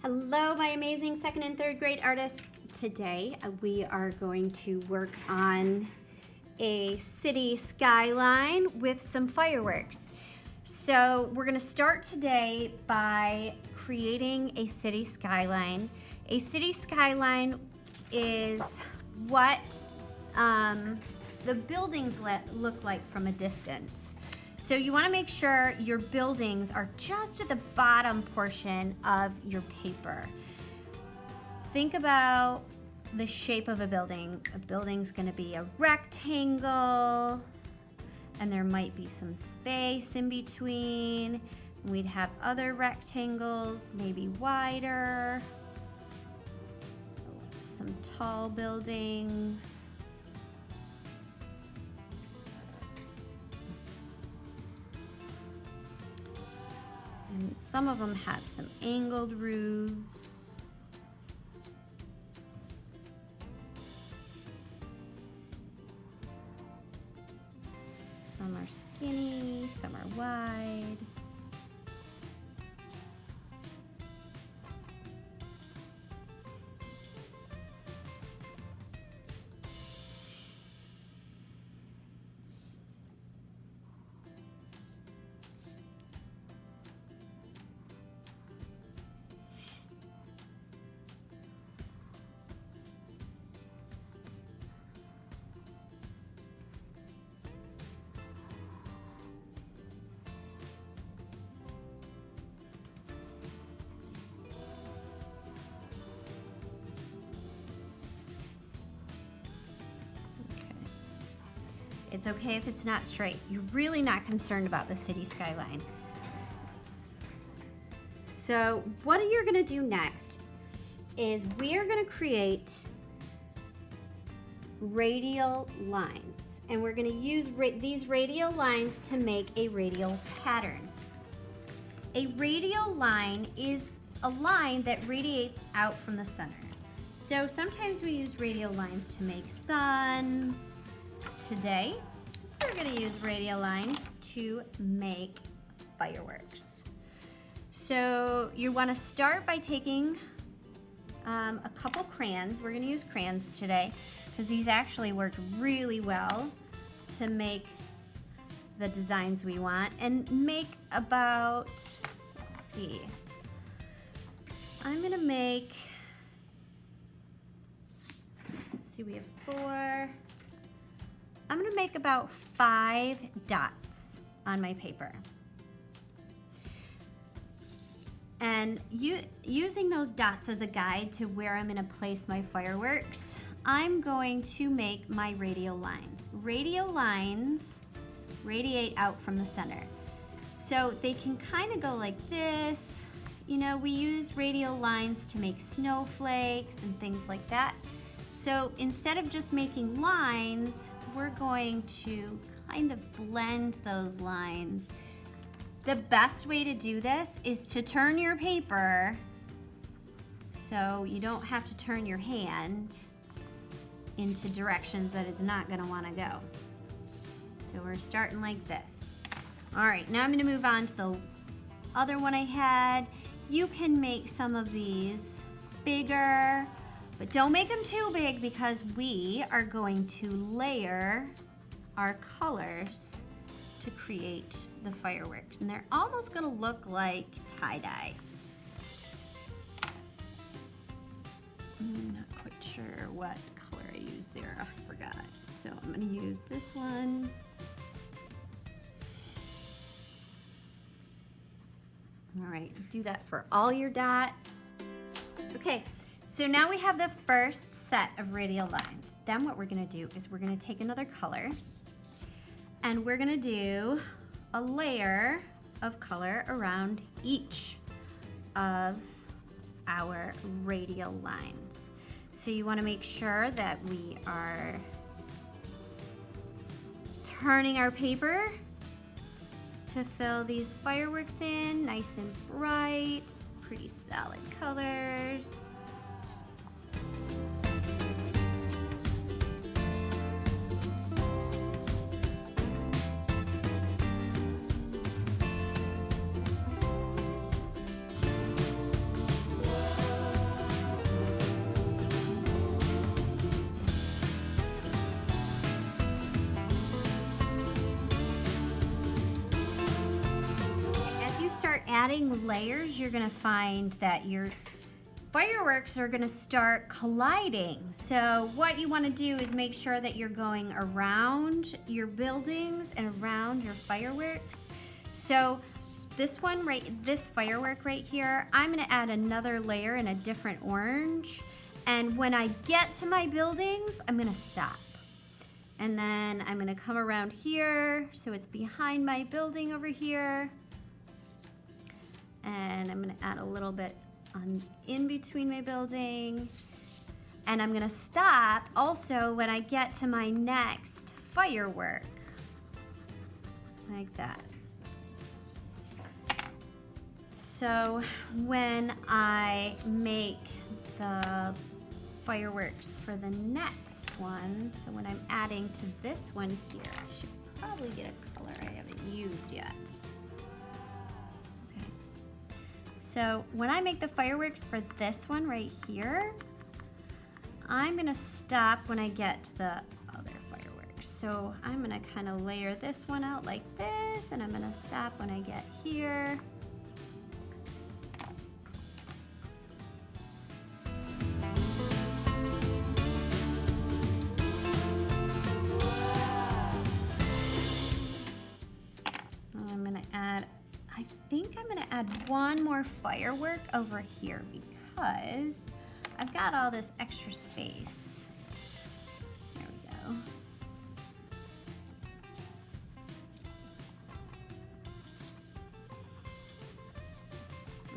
Hello, my amazing second and third grade artists. Today we are going to work on a city skyline with some fireworks. So we're going to start today by creating a city skyline. A city skyline is what the buildings look like from a distance. So you want to make sure your buildings are just at the bottom portion of your paper. Think about the shape of a building. A building's going to be a rectangle, and there might be some space in between. We'd have other rectangles, maybe wider, some tall buildings. And some of them have some angled roofs. Some are skinny, some are wide. It's okay if it's not straight. You're really not concerned about the city skyline. So what you're gonna do next is we are gonna create radial lines. And we're gonna use these radial lines to make a radial pattern. A radial line is a line that radiates out from the center. So sometimes we use radial lines to make suns. Today, we're going to use radial lines to make fireworks. So you want to start by taking a couple crayons. We're going to use crayons today because these actually work really well to make the designs we want, and make about, let's see, I'm going to make, let's see, we have 4. I'm gonna make about 5 dots on my paper. And using those dots as a guide to where I'm gonna place my fireworks, I'm going to make my radial lines. Radial lines radiate out from the center. So they can kind of go like this. You know, we use radial lines to make snowflakes and things like that. So instead of just making lines, we're going to kind of blend those lines. The best way to do this is to turn your paper so you don't have to turn your hand into directions that it's not going to want to go. So we're starting like this. All right, now I'm going to move on to the other one I had. You can make some of these bigger, but don't make them too big because we are going to layer our colors to create the fireworks. And they're almost gonna look like tie-dye. I'm not quite sure what color I used there, I forgot. So I'm gonna use this one. All right, do that for all your dots. Okay. So now we have the first set of radial lines. Then what we're gonna do is we're gonna take another color and we're gonna do a layer of color around each of our radial lines. So you wanna make sure that we are turning our paper to fill these fireworks in, nice and bright, pretty solid colors. adding layers, you're gonna find that your fireworks are gonna start colliding. So what you wanna do is make sure that you're going around your buildings and around your fireworks. So this firework right here, I'm gonna add another layer in a different orange. And when I get to my buildings, I'm gonna stop. And then I'm gonna come around here, so it's behind my building over here. And I'm gonna add a little bit in between my building. And I'm gonna stop also when I get to my next firework, like that. So when I make the fireworks for the next one, so when I'm adding to this one here, I should probably get a color I haven't used yet. Okay. So when I make the fireworks for this one right here, I'm gonna stop when I get to the other fireworks. So I'm gonna kind of layer this one out like this, and I'm gonna stop when I get here. I think I'm gonna add one more firework over here because I've got all this extra space. There we go.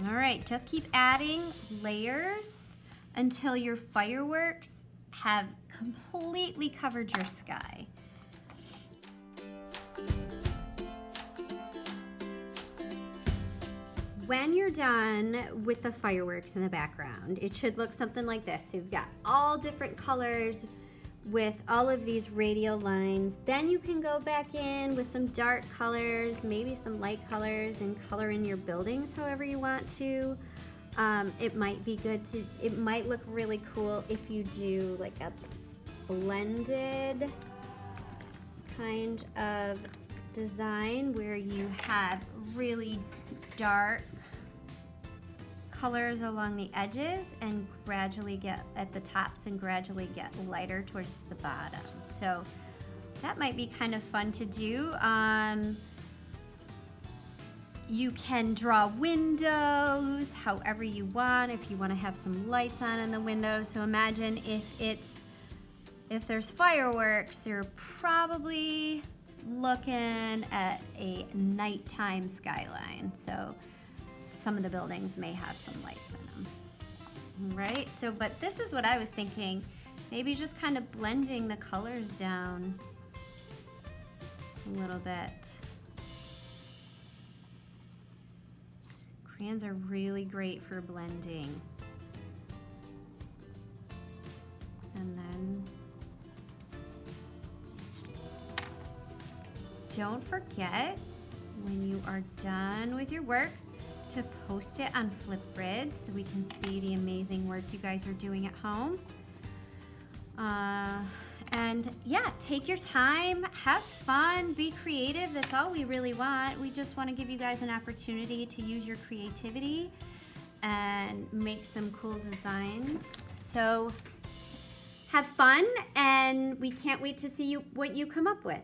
All right, just keep adding layers until your fireworks have completely covered your sky. When you're done with the fireworks in the background, it should look something like this. So you've got all different colors with all of these radial lines. Then you can go back in with some dark colors, maybe some light colors, and color in your buildings however you want to. It might be good to, it might look really cool if you do like a blended kind of design where you have really dark colors along the edges and gradually get at the tops and gradually get lighter towards the bottom. So that might be kind of fun to do. You can draw windows however you want, if you want to have some lights on in the windows. So imagine if there's fireworks, you're probably looking at a nighttime skyline. So some of the buildings may have some lights in them. Right, so but this is what I was thinking. Maybe just kind of blending the colors down a little bit. Crayons are really great for blending. And then don't forget, when you are done with your work, to post it on Flipgrid so we can see the amazing work you guys are doing at home. And yeah, take your time, have fun, be creative. That's all we really want. We just want to give you guys an opportunity to use your creativity and make some cool designs. So have fun, and we can't wait to see what you come up with.